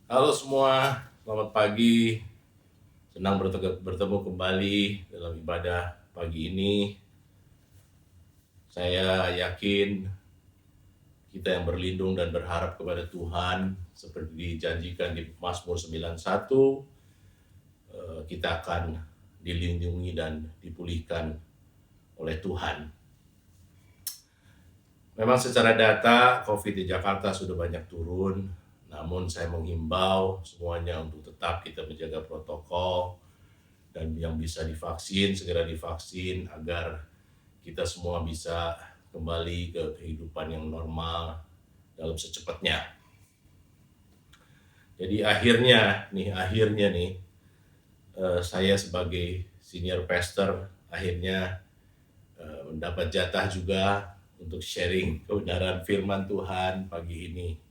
Halo semua, selamat pagi. Senang bertemu kembali dalam ibadah pagi ini. Saya yakin kita yang berlindung dan berharap kepada Tuhan seperti dijanjikan di Mazmur 91, kita akan dilindungi dan dipulihkan oleh Tuhan. Memang secara data COVID di Jakarta sudah banyak turun, namun saya menghimbau semuanya untuk tetap kita menjaga protokol dan yang bisa divaksin segera divaksin agar kita semua bisa kembali ke kehidupan yang normal dalam secepatnya. Jadi akhirnya nih saya sebagai senior pastor akhirnya mendapat jatah juga untuk sharing kebenaran firman Tuhan pagi ini.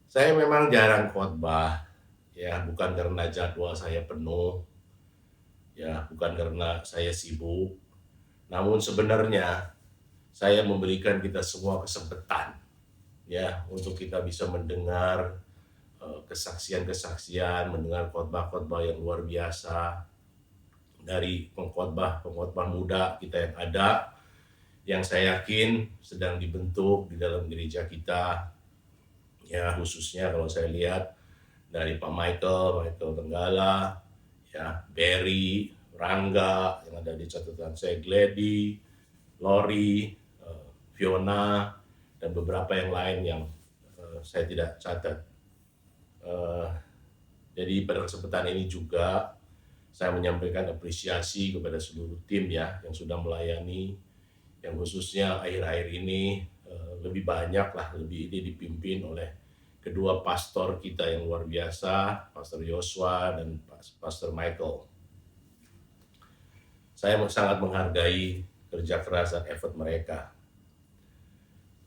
Saya memang jarang khotbah, ya bukan karena jadwal saya penuh, ya bukan karena saya sibuk, namun sebenarnya saya memberikan kita semua kesempatan ya untuk kita bisa mendengar kesaksian-kesaksian, mendengar khotbah-khotbah yang luar biasa dari pengkhotbah muda kita yang ada, yang saya yakin sedang dibentuk di dalam gereja kita, ya khususnya kalau saya lihat dari Pak Michael Tenggala, ya Barry, Rangga yang ada di catatan saya, Glady, Lori, Fiona, dan beberapa yang lain yang saya tidak catat. Jadi pada kesempatan ini juga saya menyampaikan apresiasi kepada seluruh tim ya yang sudah melayani, yang khususnya akhir-akhir ini lebih banyak lah, lebih ini dipimpin oleh kedua pastor kita yang luar biasa, Pastor Joshua dan Pastor Michael. Saya sangat menghargai kerja keras dan effort mereka.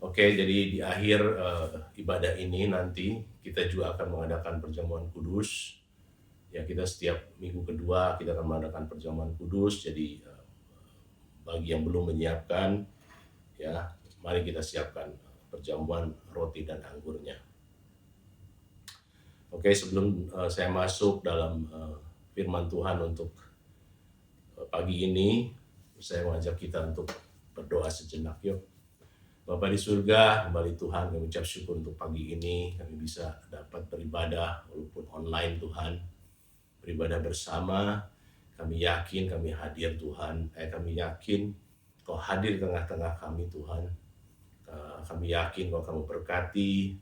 Oke, jadi di akhir ibadah ini nanti kita juga akan mengadakan perjamuan kudus. Ya, kita setiap minggu kedua kita akan mengadakan perjamuan kudus. Jadi bagi yang belum menyiapkan, ya mari kita siapkan perjamuan roti dan anggurnya. Oke, sebelum saya masuk dalam firman Tuhan untuk pagi ini, saya mengajak kita untuk berdoa sejenak. Yuk. Bapa di surga, kembali Tuhan kami ucap syukur untuk pagi ini, kami bisa dapat beribadah walaupun online Tuhan, beribadah bersama, kami yakin kami hadir Tuhan, kami yakin Kau hadir di tengah-tengah kami Tuhan, kami yakin Kau akan memberkati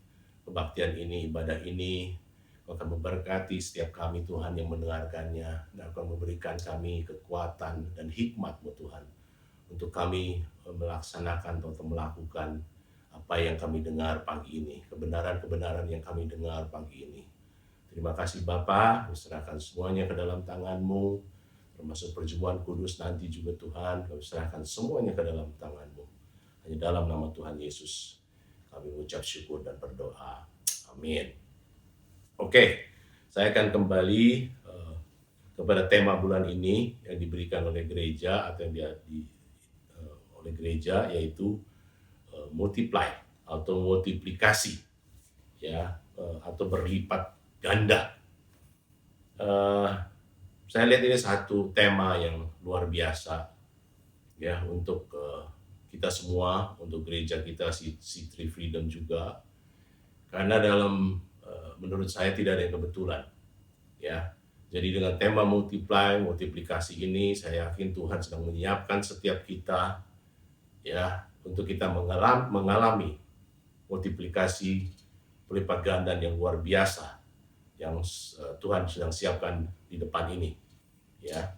kebaktian ini, ibadah ini, Kau akan memberkati setiap kami Tuhan yang mendengarkannya, dan akan memberikan kami kekuatan dan hikmat-Mu Tuhan, untuk kami melaksanakan atau melakukan apa yang kami dengar pagi ini, kebenaran-kebenaran yang kami dengar pagi ini. Terima kasih Bapa, serahkan semuanya ke dalam tangan-Mu, termasuk perjamuan kudus nanti juga Tuhan, kami serahkan semuanya ke dalam tangan-Mu. Hanya dalam nama Tuhan Yesus kami mengucap syukur dan berdoa. Amin. Oke, saya akan kembali kepada tema bulan ini yang diberikan oleh gereja atau yang oleh gereja, yaitu multiply atau multiplikasi, ya, atau berlipat ganda. Saya lihat ini satu tema yang luar biasa ya untuk kita semua, untuk gereja kita C3 Freedom juga, karena dalam menurut saya tidak ada yang kebetulan ya. Jadi dengan tema multiplikasi ini, saya yakin Tuhan sedang menyiapkan setiap kita ya untuk kita mengalami multiplikasi pelipat ganda yang luar biasa yang Tuhan sedang siapkan di depan ini ya.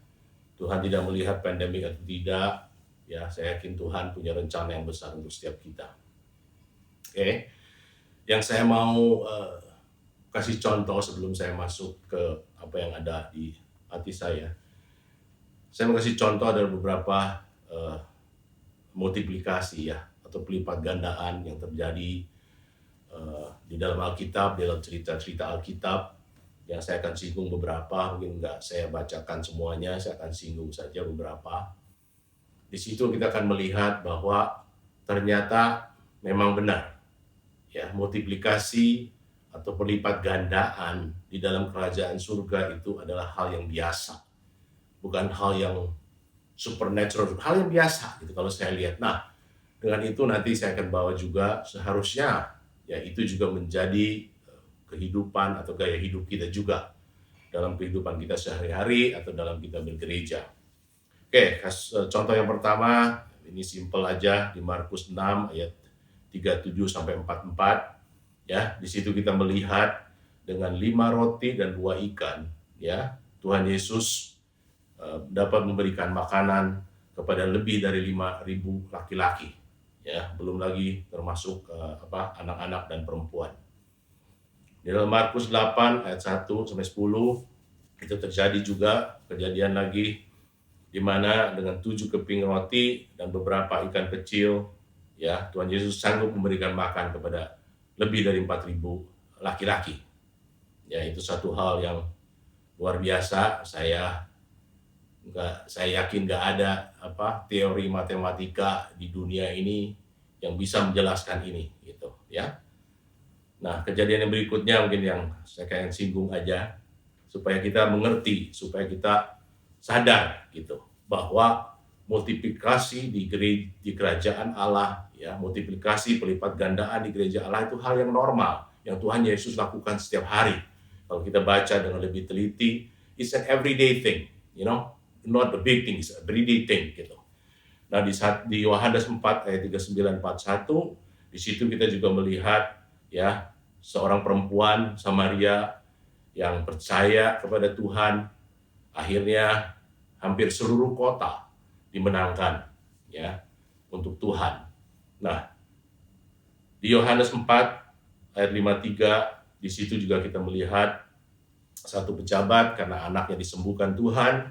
Tuhan tidak melihat pandemi atau tidak ya, saya yakin Tuhan punya rencana yang besar untuk setiap kita. Oke. Yang saya mau kasih contoh sebelum saya masuk ke apa yang ada di hati saya mau kasih contoh ada beberapa multiplikasi ya atau pelipat gandaan yang terjadi di dalam Alkitab, dalam cerita-cerita Alkitab, yang saya akan singgung beberapa, mungkin nggak saya bacakan semuanya, saya akan singgung saja beberapa. Di situ kita akan melihat bahwa ternyata memang benar ya, multiplikasi atau pelipat gandaan di dalam kerajaan surga itu adalah hal yang biasa, bukan hal yang supernatural, hal yang biasa gitu kalau saya lihat. Nah, dengan itu nanti saya akan bawa juga seharusnya ya itu juga menjadi kehidupan atau gaya hidup kita juga dalam kehidupan kita sehari-hari atau dalam kita bergereja. Oke, contoh yang pertama ini simple aja di Markus 6 ayat 37 sampai 44 ya. Di situ kita melihat dengan 5 roti dan 2 ikan ya, Tuhan Yesus dapat memberikan makanan kepada lebih dari 5.000 laki-laki ya, belum lagi termasuk anak-anak dan perempuan. Di dalam Markus 8 ayat 1 sampai 10 itu terjadi juga kejadian lagi di mana dengan 7 keping roti dan beberapa ikan kecil ya, Tuhan Yesus sanggup memberikan makan kepada lebih dari 4.000 laki-laki. Ya, itu satu hal yang luar biasa. Saya yakin nggak ada teori matematika di dunia ini yang bisa menjelaskan ini gitu ya. Nah, kejadian yang berikutnya mungkin yang saya akan singgung aja supaya kita mengerti, supaya kita sadar gitu bahwa multiplikasi di kerajaan Allah ya, multiplikasi pelipat gandaan di gereja Allah itu hal yang normal yang Tuhan Yesus lakukan setiap hari. Kalau kita baca dengan lebih teliti, it's an everyday thing, you know, not the big thing, it's an everyday thing gitu. Nah, di Yohanes 4 ayat 39-41 di situ kita juga melihat ya seorang perempuan Samaria yang percaya kepada Tuhan, akhirnya hampir seluruh kota dimenangkan ya untuk Tuhan. Nah, di Yohanes 4 ayat 53 di situ juga kita melihat satu pejabat karena anaknya disembuhkan Tuhan,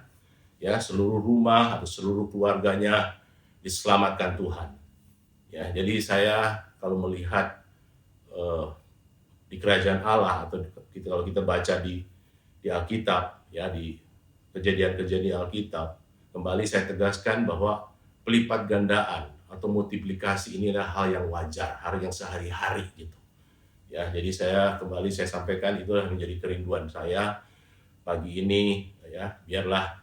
ya seluruh rumah atau seluruh keluarganya diselamatkan Tuhan. Ya, jadi saya kalau melihat di kerajaan Allah atau kalau kita baca di Alkitab ya, di kejadian-kejadian Alkitab, kembali saya tegaskan bahwa pelipat gandaan atau multiplikasi ini adalah hal yang wajar, hal yang sehari-hari gitu. Ya, jadi saya sampaikan itulah menjadi kerinduan saya pagi ini ya, biarlah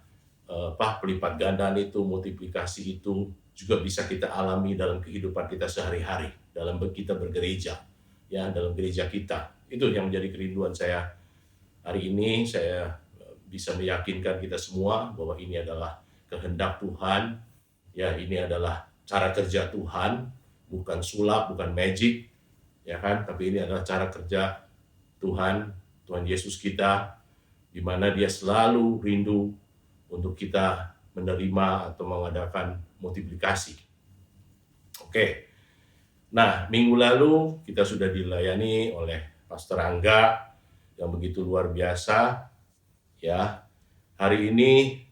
pelipat gandaan itu, multiplikasi itu juga bisa kita alami dalam kehidupan kita sehari-hari, dalam kita bergereja ya, dalam gereja kita. Itu yang menjadi kerinduan saya hari ini. Saya bisa meyakinkan kita semua bahwa ini adalah kehendak Tuhan ya, ini adalah cara kerja Tuhan, bukan sulap, bukan magic ya kan, tapi ini adalah cara kerja Tuhan Yesus kita, di mana Dia selalu rindu untuk kita menerima atau mengadakan multiplikasi. Oke. Nah, minggu lalu kita sudah dilayani oleh Pastor Angga yang begitu luar biasa ya. Hari ini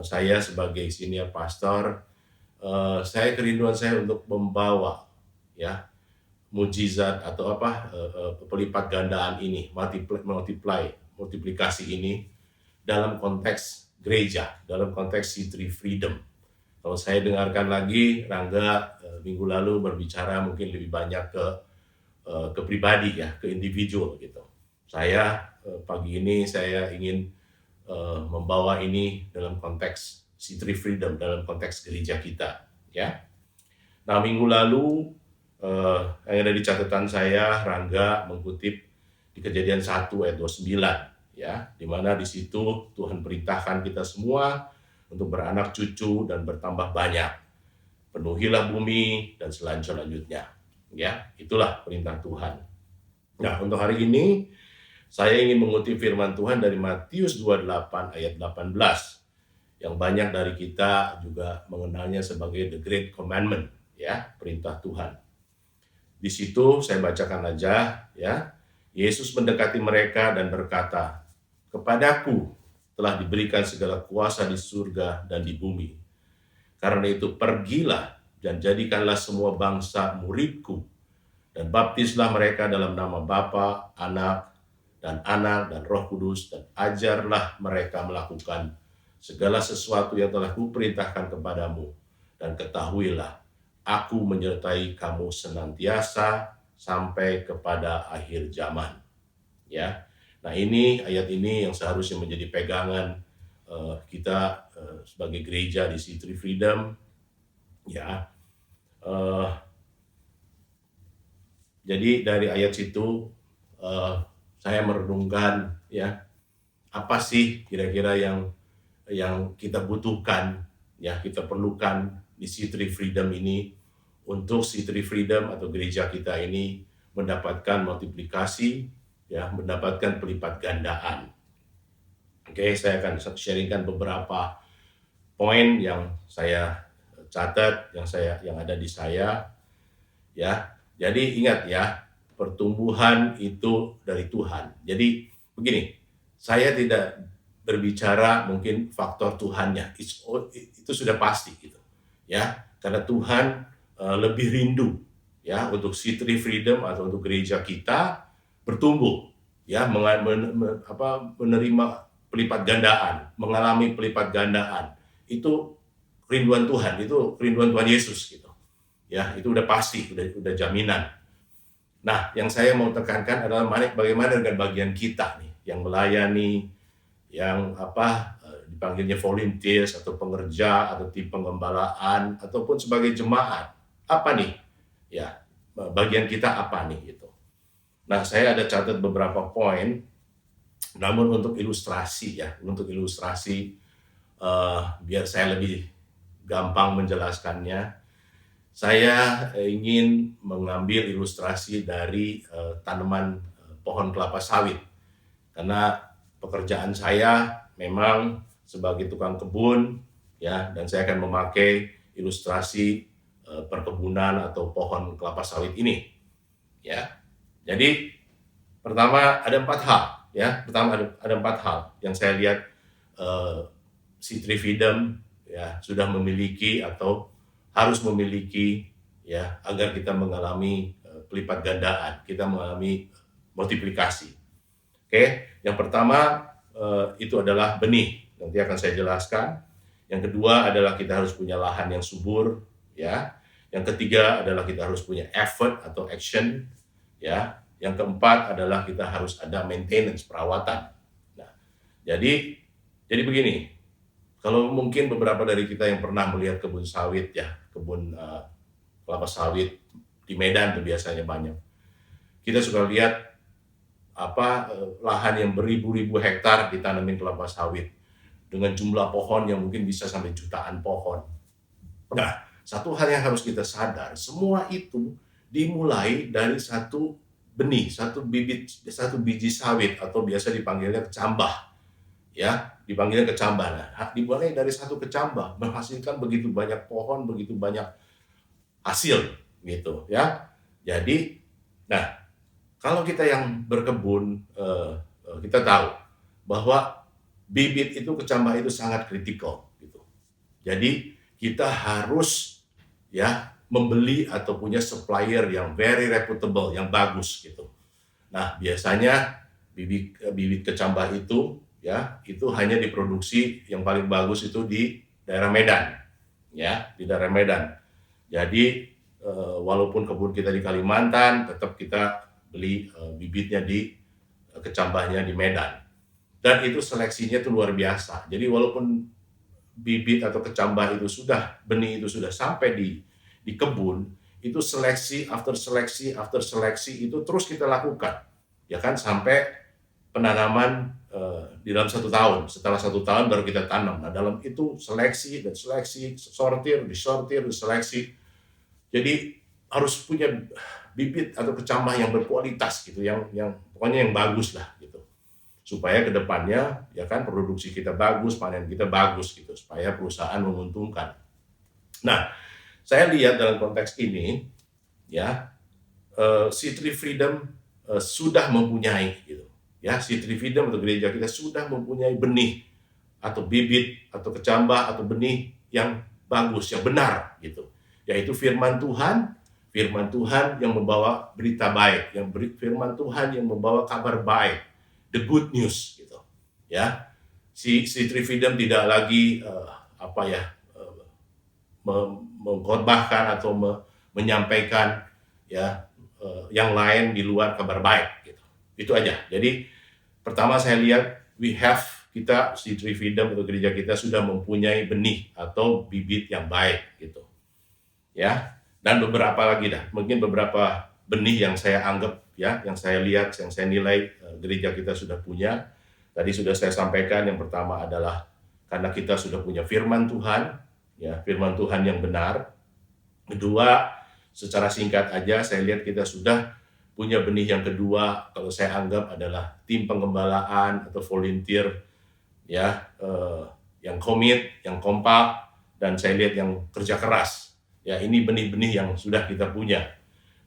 saya sebagai senior pastor, saya kerinduan saya untuk membawa ya mujizat atau pelipat gandaan ini, multiplikasi ini dalam konteks gereja, dalam konteks C3 Freedom. Kalau saya dengarkan lagi, Rangga minggu lalu berbicara mungkin lebih banyak ke pribadi ya, ke individual gitu. Saya pagi ini saya ingin membawa ini dalam konteks C3 Freedom, dalam konteks gereja kita ya. Nah, minggu lalu yang ada di catatan saya, Rangga mengutip di Kejadian 1 ayat 29 ya, di mana di situ Tuhan perintahkan kita semua untuk beranak cucu dan bertambah banyak. Penuhilah bumi dan selanjutnya. Ya, itulah perintah Tuhan. Nah, untuk hari ini saya ingin mengutip firman Tuhan dari Matius 28 ayat 18 yang banyak dari kita juga mengenalnya sebagai the Great Commandment ya, perintah Tuhan. Di situ saya bacakan aja ya. Yesus mendekati mereka dan berkata, "Kepadaku telah diberikan segala kuasa di surga dan di bumi. Karena itu pergilah dan jadikanlah semua bangsa muridku dan baptislah mereka dalam nama Bapa, Anak, dan Roh Kudus, dan ajarlah mereka melakukan segala sesuatu yang telah kuperintahkan kepadamu, dan ketahuilah Aku menyertai kamu senantiasa sampai kepada akhir zaman." ya. Nah, ini ayat ini yang seharusnya menjadi pegangan kita sebagai gereja di City Freedom, ya. Eh, jadi dari ayat situ saya merenungkan, ya, apa sih kira-kira yang kita butuhkan, ya, kita perlukan di City Freedom ini, untuk City Freedom atau gereja kita ini mendapatkan multiplikasi, ya, mendapatkan pelipat gandaan. Oke, saya akan sharingkan beberapa poin yang saya catat, yang ada di saya, ya. Jadi ingat ya, pertumbuhan itu dari Tuhan. Jadi begini, saya tidak berbicara mungkin faktor Tuhannya, itu sudah pasti gitu, ya. Karena Tuhan lebih rindu, ya, untuk City Freedom atau untuk gereja kita bertumbuh, ya, menerima pelipat gandaan, mengalami pelipat gandaan. Itu rinduan Tuhan, itu rinduan Tuhan Yesus gitu. Ya, itu udah pasti, udah jaminan. Nah, yang saya mau tekankan adalah bagaimana dengan bagian kita nih, yang melayani, yang dipanggilnya volunteers atau pengerja atau tim pengembalaan ataupun sebagai jemaat. Apa nih? Ya, bagian kita apa nih gitu. Nah, saya ada catat beberapa poin, namun untuk ilustrasi ya, biar saya lebih gampang menjelaskannya, saya ingin mengambil ilustrasi dari tanaman pohon kelapa sawit. Karena pekerjaan saya memang sebagai tukang kebun, ya, dan saya akan memakai ilustrasi perkebunan atau pohon kelapa sawit ini, ya. Jadi pertama ada 4 hal, ya. Pertama ada 4 hal yang saya lihat City Freedom, ya, sudah memiliki atau harus memiliki, ya, agar kita mengalami pelipat gandaan, kita mengalami multiplikasi. Oke, yang pertama itu adalah benih. Nanti akan saya jelaskan. Yang kedua adalah kita harus punya lahan yang subur, ya. Yang ketiga adalah kita harus punya effort atau action, ya. Yang keempat adalah kita harus ada maintenance, perawatan. Nah, jadi begini, kalau mungkin beberapa dari kita yang pernah melihat kebun sawit, ya, kebun kelapa sawit di Medan tuh biasanya banyak. Kita suka lihat lahan yang beribu-ribu hektar ditanamin kelapa sawit dengan jumlah pohon yang mungkin bisa sampai jutaan pohon. Nah, satu hal yang harus kita sadar, semua itu dimulai dari satu benih, satu biji sawit atau biasa dipanggilnya kecambah. Ya, dipanggilnya kecambah. Nah, dimulai dari satu kecambah menghasilkan begitu banyak pohon, begitu banyak hasil gitu, ya. Jadi, nah, kalau kita yang berkebun, kita tahu bahwa bibit itu, kecambah itu sangat kritikal gitu. Jadi kita harus, ya, membeli atau punya supplier yang very reputable, yang bagus gitu. Nah, biasanya bibit kecambah itu, ya, itu hanya diproduksi yang paling bagus itu di daerah Medan, ya, di daerah Medan. Jadi walaupun kebun kita di Kalimantan, tetap kita beli bibitnya di kecambahnya di Medan. Dan itu seleksinya itu luar biasa. Jadi walaupun bibit atau kecambah itu benih itu sudah sampai di kebun, itu seleksi after seleksi itu terus kita lakukan, ya kan, sampai penanaman di dalam 1 tahun. Setelah 1 tahun baru kita tanam. Nah, dalam itu seleksi dan seleksi, disortir, diseleksi. Jadi harus punya bibit atau kecambah yang berkualitas gitu, yang pokoknya yang bagus lah gitu. Supaya kedepannya, ya kan, produksi kita bagus, panen kita bagus gitu, supaya perusahaan menguntungkan. Nah, saya lihat dalam konteks ini, ya, City Freedom sudah mempunyai gitu. Ya, City Freedom atau gereja kita sudah mempunyai benih atau bibit atau kecambah atau benih yang bagus, yang benar gitu. Yaitu firman Tuhan yang membawa berita baik, firman Tuhan yang membawa kabar baik, the good news gitu. Ya. City Freedom tidak lagi mengkhotbahkan atau menyampaikan, ya, yang lain di luar kabar baik gitu. Itu aja. Jadi pertama saya lihat kita C3 Freedom atau gereja kita sudah mempunyai benih atau bibit yang baik gitu. Ya. Dan beberapa lagi mungkin beberapa benih yang saya anggap ya, yang saya lihat, yang saya nilai gereja kita sudah punya. Tadi sudah saya sampaikan, yang pertama adalah karena kita sudah punya firman Tuhan, ya, firman Tuhan yang benar. Kedua, secara singkat aja saya lihat kita sudah punya benih yang kedua, kalau saya anggap adalah tim penggembalaan atau volunteer, ya, yang komit, yang kompak, dan saya lihat yang kerja keras. Ya, ini benih-benih yang sudah kita punya.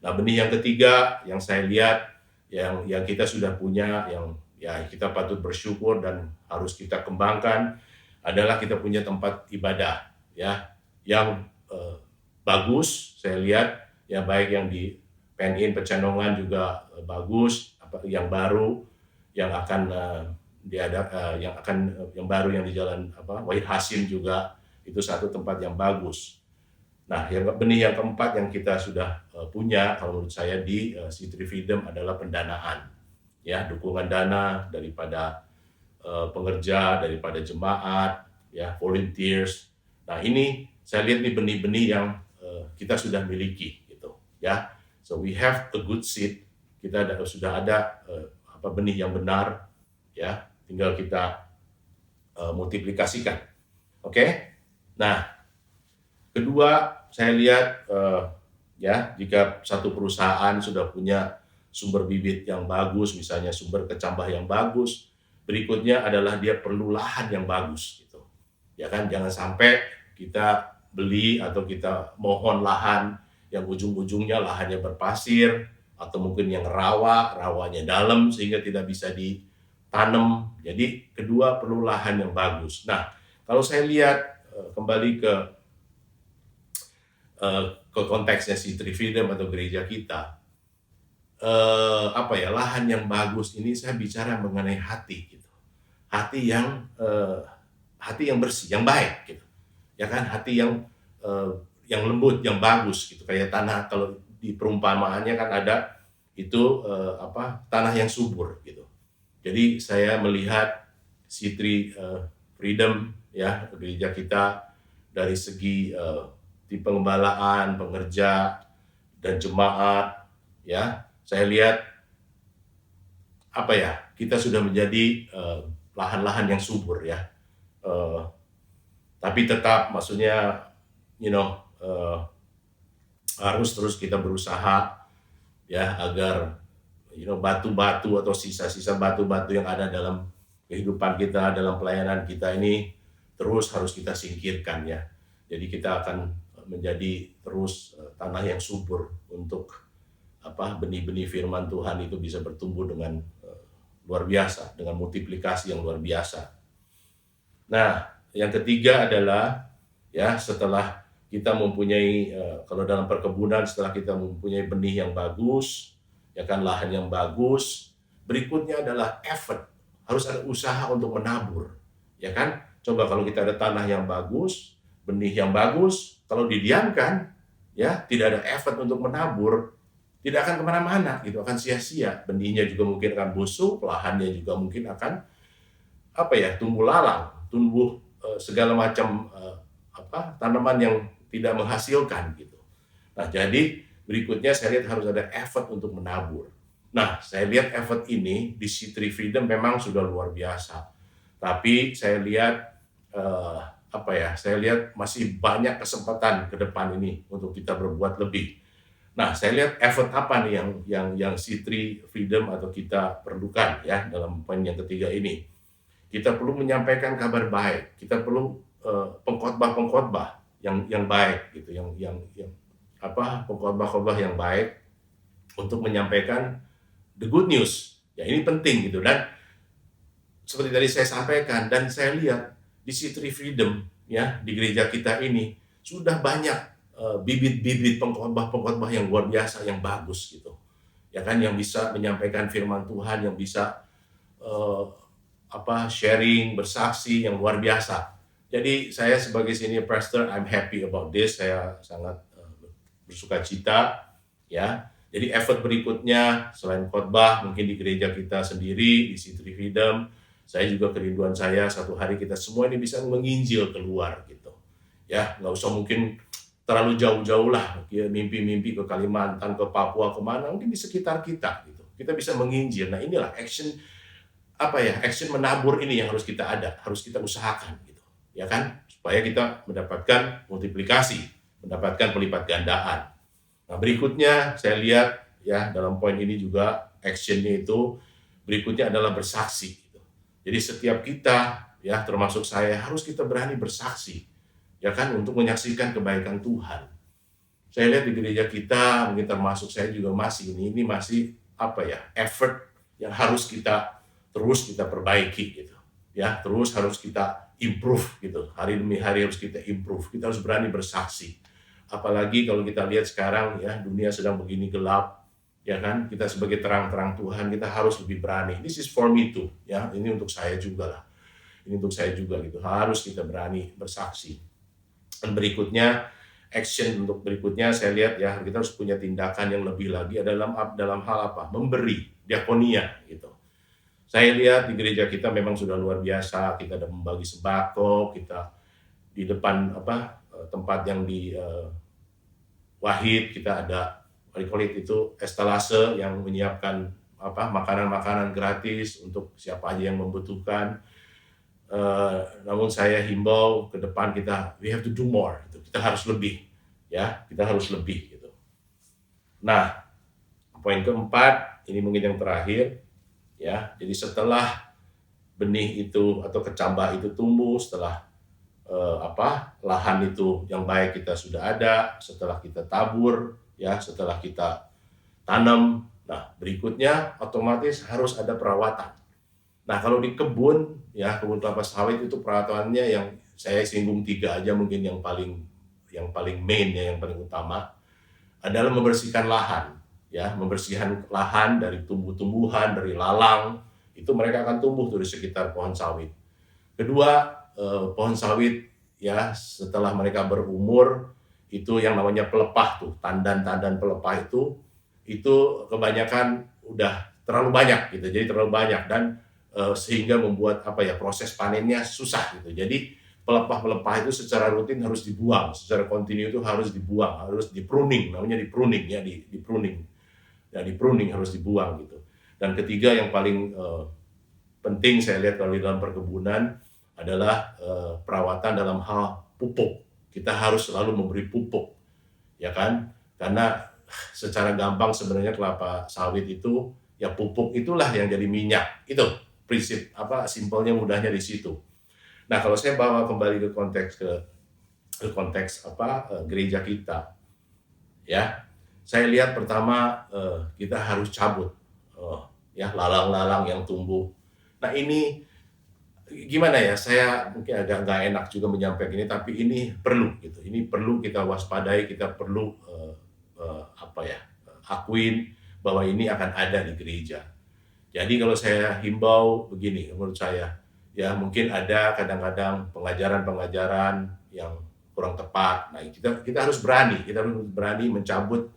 Nah, benih yang ketiga yang saya lihat, yang kita sudah punya, yang ya kita patut bersyukur dan harus kita kembangkan, adalah kita punya tempat ibadah, ya, yang bagus. Saya lihat ya, baik yang di PNIN Pecenongan juga bagus, yang baru, yang akan yang baru yang di Jalan Wahid Hasim juga itu satu tempat yang bagus. Nah, benih yang keempat yang kita sudah punya kalau menurut saya di C3 Freedom adalah pendanaan, ya, dukungan dana daripada pengerja, daripada jemaat, ya, volunteers. Nah, ini saya lihat nih benih-benih yang kita sudah miliki gitu, ya. So we have a good seed, kita sudah ada benih yang benar, ya, tinggal kita multiplikasikan. Oke? Nah, kedua saya lihat ya, jika satu perusahaan sudah punya sumber bibit yang bagus, misalnya sumber kecambah yang bagus, berikutnya adalah dia perlu lahan yang bagus gitu. Ya kan, jangan sampai kita beli atau kita mohon lahan yang ujung-ujungnya lahannya berpasir, atau mungkin yang rawanya dalam sehingga tidak bisa ditanam. Jadi kedua, perlu lahan yang bagus. Nah, kalau saya lihat kembali ke konteksnya C3 Freedom atau gereja kita, lahan yang bagus ini saya bicara mengenai hati gitu. Hati yang bersih, yang baik gitu. Ya kan, hati yang lembut, yang bagus gitu. Kayak tanah, kalau di perumpamaannya kan ada itu tanah yang subur gitu. Jadi saya melihat C3 Freedom, ya, gereja kita dari segi tim penggembalaan, pengerja, dan jemaat, ya, saya lihat kita sudah menjadi lahan-lahan yang subur, ya. Tapi tetap, maksudnya, harus terus kita berusaha, ya, agar batu-batu atau sisa-sisa batu-batu yang ada dalam kehidupan kita, dalam pelayanan kita ini terus harus kita singkirkan, ya. Jadi kita akan menjadi terus tanah yang subur untuk benih-benih firman Tuhan itu bisa bertumbuh dengan luar biasa, dengan multiplikasi yang luar biasa. Nah, yang ketiga adalah, ya, setelah kita mempunyai, kalau dalam perkebunan, setelah kita mempunyai benih yang bagus, ya kan, lahan yang bagus, berikutnya adalah effort. Harus ada usaha untuk menabur, ya kan. Coba kalau kita ada tanah yang bagus, benih yang bagus, kalau didiamkan, ya, tidak ada effort untuk menabur, tidak akan kemana-mana gitu, akan sia-sia. Benihnya juga mungkin akan busuk, lahannya juga mungkin akan tumbuh lalang, tumbuh segala macam tanaman yang tidak menghasilkan gitu. Nah, jadi berikutnya saya lihat harus ada effort untuk menabur. Nah, saya lihat effort ini di C3 Freedom memang sudah luar biasa. Tapi saya lihat saya lihat masih banyak kesempatan ke depan ini untuk kita berbuat lebih. Nah, saya lihat effort apa nih yang C3 Freedom atau kita perlukan, ya, dalam poin yang ketiga ini. Kita perlu menyampaikan kabar baik. Kita perlu pengkhotbah yang baik gitu, pengkhotbah yang baik untuk menyampaikan the good news. Ya, ini penting gitu. Dan seperti tadi saya sampaikan, dan saya lihat di C3 Freedom, ya, di gereja kita ini sudah banyak bibit-bibit pengkhotbah yang luar biasa, yang bagus gitu. Ya kan, yang bisa menyampaikan firman Tuhan, yang bisa sharing, bersaksi yang luar biasa. Jadi saya sebagai senior pastor, I'm happy about this. Saya sangat bersuka cita, ya. Jadi effort berikutnya selain khotbah mungkin di gereja kita sendiri di City Freedom, saya juga kerinduan saya satu hari kita semua ini bisa menginjil keluar gitu. Ya, nggak usah mungkin terlalu jauh-jauh lah, ya, mimpi-mimpi ke Kalimantan, ke Papua, kemana, mungkin di sekitar kita gitu. Kita bisa menginjil. Nah inilah action menabur ini yang harus kita ada, harus kita usahakan gitu, ya kan? Supaya kita mendapatkan multiplikasi, mendapatkan pelipat gandaan. Nah, berikutnya saya lihat ya dalam poin ini juga actionnya itu berikutnya adalah bersaksi. Gitu. Jadi setiap kita ya termasuk saya harus kita berani bersaksi ya kan untuk menyaksikan kebaikan Tuhan. Saya lihat di gereja kita mungkin termasuk saya juga masih ini masih effort yang harus kita terus kita perbaiki gitu. Ya, terus harus kita improve gitu. Hari demi hari harus kita improve. Kita harus berani bersaksi. Apalagi kalau kita lihat sekarang ya dunia sedang begini gelap ya kan, kita sebagai terang-terang Tuhan kita harus lebih berani. This is for me too ya, ini untuk saya juga lah, ini untuk saya juga gitu, harus kita berani bersaksi. Dan berikutnya action untuk berikutnya saya lihat ya kita harus punya tindakan yang lebih lagi dalam hal apa, memberi diakonia gitu. Saya lihat di gereja kita memang sudah luar biasa, kita ada membagi sembako, kita di depan tempat yang di Wahid kita ada itu estalase yang menyiapkan makanan-makanan gratis untuk siapa aja yang membutuhkan. Namun saya himbau ke depan kita we have to do more gitu. Kita harus lebih ya, kita harus lebih gitu. Nah, poin keempat ini mungkin yang terakhir ya. Jadi setelah benih itu atau kecambah itu tumbuh, setelah lahan itu yang baik kita sudah ada, setelah kita tabur ya, setelah kita tanam, nah berikutnya otomatis harus ada perawatan. Nah kalau di kebun ya, kebun kelapa sawit itu perawatannya yang saya singgung 3 aja mungkin yang paling main ya, yang paling utama adalah membersihkan lahan ya, membersihkan lahan dari tumbuh-tumbuhan, dari lalang, itu mereka akan tumbuh tuh di sekitar pohon sawit. Kedua, pohon sawit ya setelah mereka berumur itu yang namanya pelepah tuh, tandan-tandan pelepah itu kebanyakan udah terlalu banyak gitu, jadi terlalu banyak dan sehingga membuat proses panennya susah gitu. Jadi pelepah-pelepah itu secara rutin harus dibuang, secara kontinu itu harus dibuang, harus di-pruning, namanya di-pruning ya, di-pruning. Ya, di-pruning harus dibuang gitu. Dan ketiga yang paling penting saya lihat kalau di dalam perkebunan adalah perawatan dalam hal pupuk. Kita harus selalu memberi pupuk, ya kan? Karena secara gampang sebenarnya kelapa sawit itu ya pupuk itulah yang jadi minyak. Itu prinsip simpelnya mudahnya di situ. Nah kalau saya bawa kembali ke konteks gereja kita, ya saya lihat pertama kita harus cabut ya lalang-lalang yang tumbuh. Nah ini gimana ya, saya mungkin agak nggak enak juga menyampaikan ini, tapi ini perlu gitu. Ini perlu kita waspadai, kita perlu akuin bahwa ini akan ada di gereja. Jadi kalau saya himbau begini, menurut saya ya mungkin ada kadang-kadang pengajaran-pengajaran yang kurang tepat. Nah kita harus berani mencabut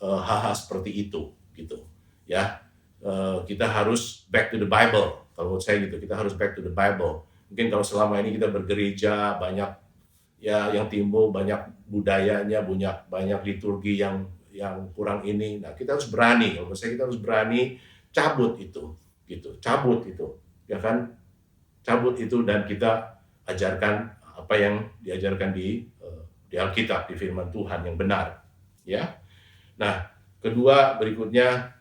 hal-hal seperti itu gitu ya. Kita harus back to the Bible. Kalau menurut saya gitu, kita harus back to the Bible. Mungkin kalau selama ini kita bergereja banyak ya yang timbul, banyak budayanya, banyak liturgi yang kurang ini. Nah, kita harus berani. Kalau menurut saya kita harus berani cabut itu, gitu. Cabut itu, ya kan? Cabut itu dan kita ajarkan apa yang diajarkan di Alkitab, di firman Tuhan yang benar, ya. Nah, kedua berikutnya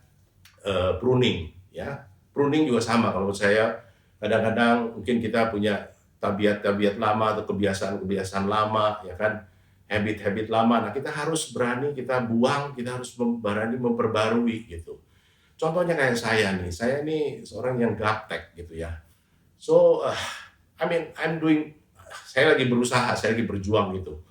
pruning, ya. Pruning juga sama kalau menurut saya, kadang-kadang mungkin kita punya tabiat-tabiat lama atau kebiasaan-kebiasaan lama, ya kan, habit-habit lama. Nah kita harus berani kita buang, kita harus berani memperbarui gitu. Contohnya kayak saya nih seorang yang gaptek gitu ya. So, saya lagi berusaha, saya lagi berjuang gitu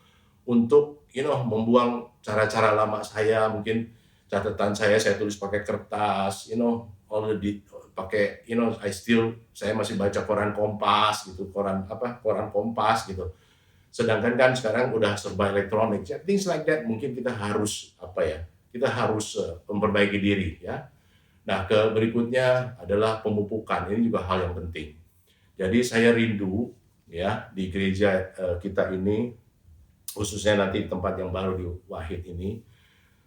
untuk membuang cara-cara lama saya, mungkin catatan saya tulis pakai kertas, pakai saya masih baca koran Kompas gitu, koran Kompas gitu. Sedangkan kan sekarang udah serba elektronik, things like that. Mungkin kita harus kita harus memperbaiki diri ya. Nah, berikutnya adalah pemupukan. Ini juga hal yang penting. Jadi saya rindu ya di gereja kita ini, khususnya nanti di tempat yang baru di Wahid ini,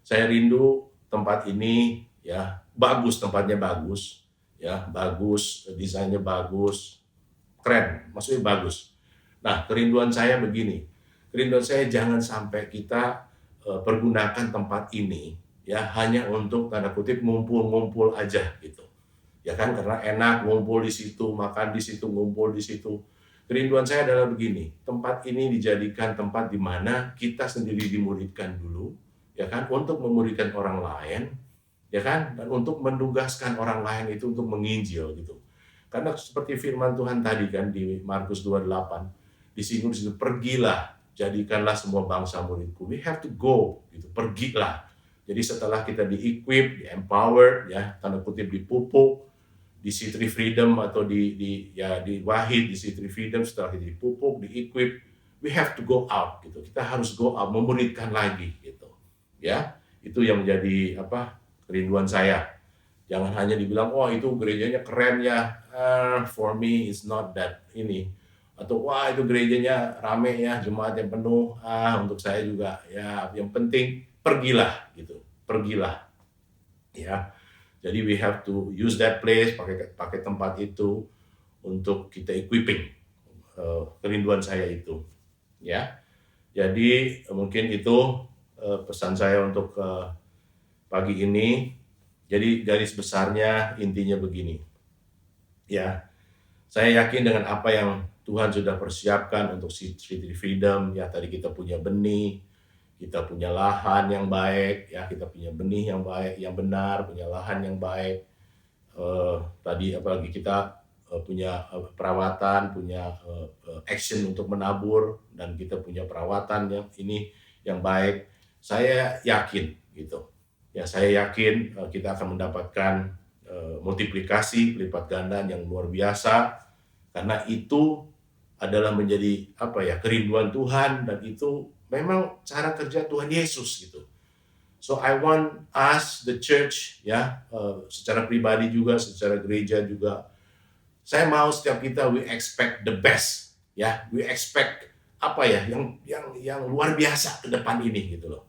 saya rindu tempat ini ya bagus, tempatnya bagus ya, bagus, desainnya bagus, keren, maksudnya bagus. Nah, kerinduan saya begini, kerinduan saya jangan sampai kita pergunakan tempat ini ya hanya untuk tanda kutip ngumpul-ngumpul aja gitu. Ya kan, karena enak ngumpul di situ, makan di situ, ngumpul di situ. Kerinduan saya adalah begini, tempat ini dijadikan tempat di mana kita sendiri dimuridkan dulu, ya kan, untuk memuridkan orang lain, ya kan, dan untuk menugaskan orang lain itu untuk menginjil gitu. Karena seperti firman Tuhan tadi kan di Markus 28, disinggung di situ, pergilah, jadikanlah semua bangsa muridku. We have to go, gitu, pergilah. Jadi setelah kita di-equip, di-empowered, ya, tanda kutip dipupuk, di C3 Freedom atau di Wahid, di C3 Freedom, setelah kita dipupuk, di-equip, we have to go out, gitu. Kita harus go out, memuridkan lagi, gitu. Ya, itu yang menjadi kerinduan saya. Jangan hanya dibilang, oh itu gerejanya keren ya, for me it's not that ini. Atau wah itu gerejanya rame ya, jemaat yang penuh, untuk saya juga ya, yang penting pergilah gitu, pergilah. Ya, jadi we have to use that place, pakai tempat itu untuk kita equipping, kerinduan saya itu. Ya, jadi mungkin itu pesan saya untuk pagi ini. Jadi garis besarnya intinya begini, ya, saya yakin dengan apa yang Tuhan sudah persiapkan untuk C3 Freedom, ya tadi kita punya benih, kita punya lahan yang baik, ya kita punya benih yang baik, yang benar, punya lahan yang baik. Tadi apalagi kita punya perawatan, punya action untuk menabur, dan kita punya perawatan yang baik. Saya yakin gitu. Ya, saya yakin kita akan mendapatkan multiplikasi, pelipat ganda yang luar biasa, karena itu adalah menjadi kerinduan Tuhan, dan itu memang cara kerja Tuhan Yesus gitu. So I want us, the church, ya, secara pribadi juga, secara gereja juga, saya mau setiap kita we expect the best, ya, we expect yang luar biasa ke depan ini gitu loh.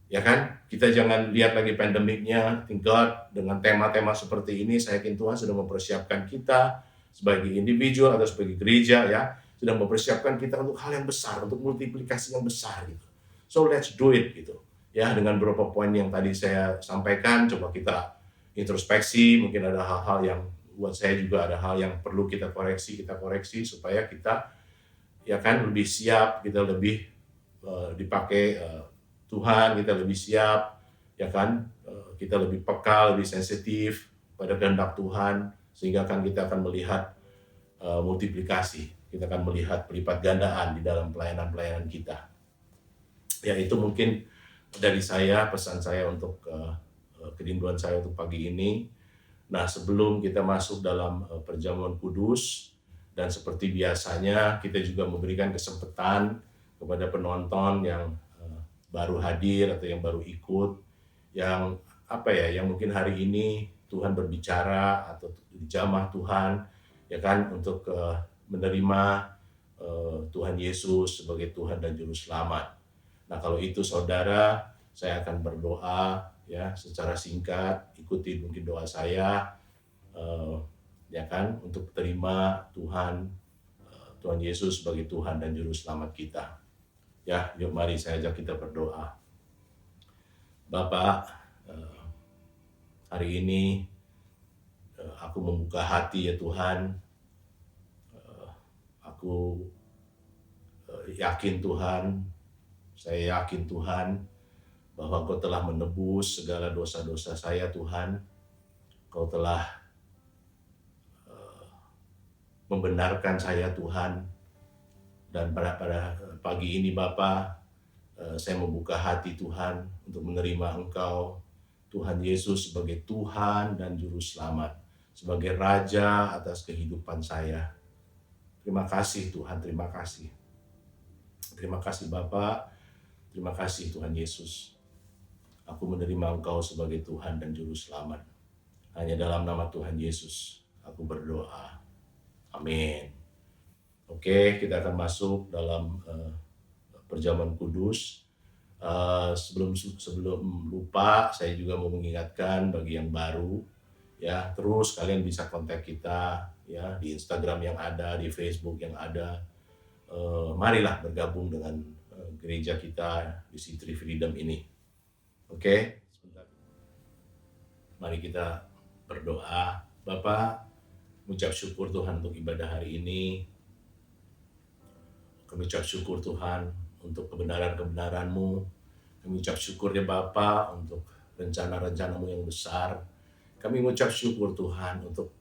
Ya kan, kita jangan lihat lagi pandemiknya. Thank God, dengan tema-tema seperti ini, saya yakin Tuhan sudah mempersiapkan kita sebagai individu atau sebagai gereja, ya, sudah mempersiapkan kita untuk hal yang besar, untuk multiplikasi yang besar gitu. So let's do it gitu. Ya, dengan beberapa poin yang tadi saya sampaikan, coba kita introspeksi. Mungkin ada hal-hal yang buat saya juga ada hal yang perlu kita koreksi supaya kita ya kan lebih siap, kita lebih dipakai Tuhan, kita lebih siap, ya kan, kita lebih peka, lebih sensitif pada kehendak Tuhan, sehingga kita akan melihat multiplikasi, kita akan melihat pelipat gandaan di dalam pelayanan-pelayanan kita. Ya, itu mungkin dari saya, pesan saya untuk kerinduan saya untuk pagi ini. Nah, sebelum kita masuk dalam perjamuan kudus, dan seperti biasanya kita juga memberikan kesempatan kepada penonton yang baru hadir atau yang baru ikut, yang yang mungkin hari ini Tuhan berbicara atau dijamah Tuhan, ya kan, untuk menerima Tuhan Yesus sebagai Tuhan dan Juru Selamat. Nah, kalau itu saudara, saya akan berdoa ya secara singkat, ikuti mungkin doa saya, ya kan, untuk terima Tuhan Yesus sebagai Tuhan dan Juru Selamat kita. Ya, yuk mari saya ajak kita berdoa. Bapak, hari ini aku membuka hati ya Tuhan. Aku yakin Tuhan, saya yakin Tuhan bahwa Kau telah menebus segala dosa-dosa saya Tuhan. Kau telah membenarkan saya Tuhan. Dan pada pagi ini Bapa, saya membuka hati Tuhan untuk menerima Engkau, Tuhan Yesus sebagai Tuhan dan Juru Selamat, sebagai Raja atas kehidupan saya. Terima kasih Tuhan, terima kasih. Terima kasih Bapa, terima kasih Tuhan Yesus. Aku menerima Engkau sebagai Tuhan dan Juru Selamat. Hanya dalam nama Tuhan Yesus aku berdoa. Amin. Oke, kita akan masuk dalam perjamuan kudus. Sebelum lupa, saya juga mau mengingatkan bagi yang baru, ya, terus kalian bisa kontak kita, ya, di Instagram yang ada, di Facebook yang ada. Marilah bergabung dengan gereja kita di City Freedom ini. Oke, sebentar. Mari kita berdoa. Bapak, mengucap syukur Tuhan untuk ibadah hari ini. Kami ucap syukur Tuhan untuk kebenaran-kebenaran-Mu. Kami ucap syukur ya Bapa untuk rencana-rencana-Mu yang besar. Kami mengucap syukur Tuhan untuk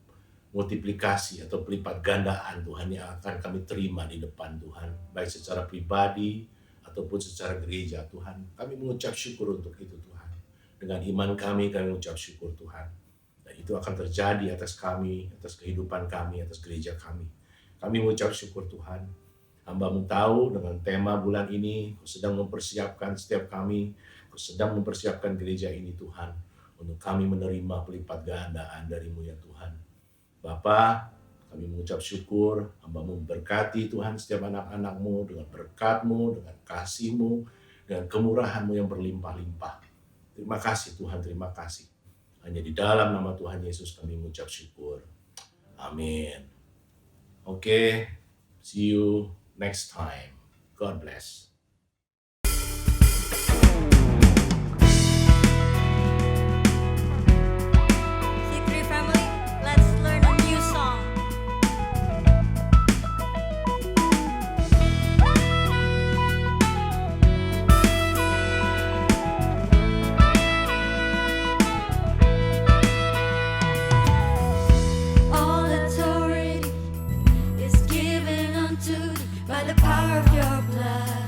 multiplikasi atau pelipat gandaan Tuhan yang akan kami terima di depan Tuhan. Baik secara pribadi ataupun secara gereja Tuhan. Kami mengucap syukur untuk itu Tuhan. Dengan iman kami mengucap syukur Tuhan. Dan itu akan terjadi atas kami, atas kehidupan kami, atas gereja kami. Kami mengucap syukur Tuhan. Hamba-Mu tahu dengan tema bulan ini, Kau sedang mempersiapkan setiap kami, Kau sedang mempersiapkan gereja ini Tuhan, untuk kami menerima pelipat gandaan dari-Mu ya Tuhan. Bapa, kami mengucap syukur, Hamba-Mu berkati Tuhan setiap anak-anak-Mu dengan berkat-Mu, dengan kasih-Mu, dengan kemurahan-Mu yang berlimpah-limpah. Terima kasih Tuhan, terima kasih. Hanya di dalam nama Tuhan Yesus kami mengucap syukur. Amin. Oke, see you next time. God bless. C3 family, let's learn a new song. All authority is given unto thee by the power of your blood.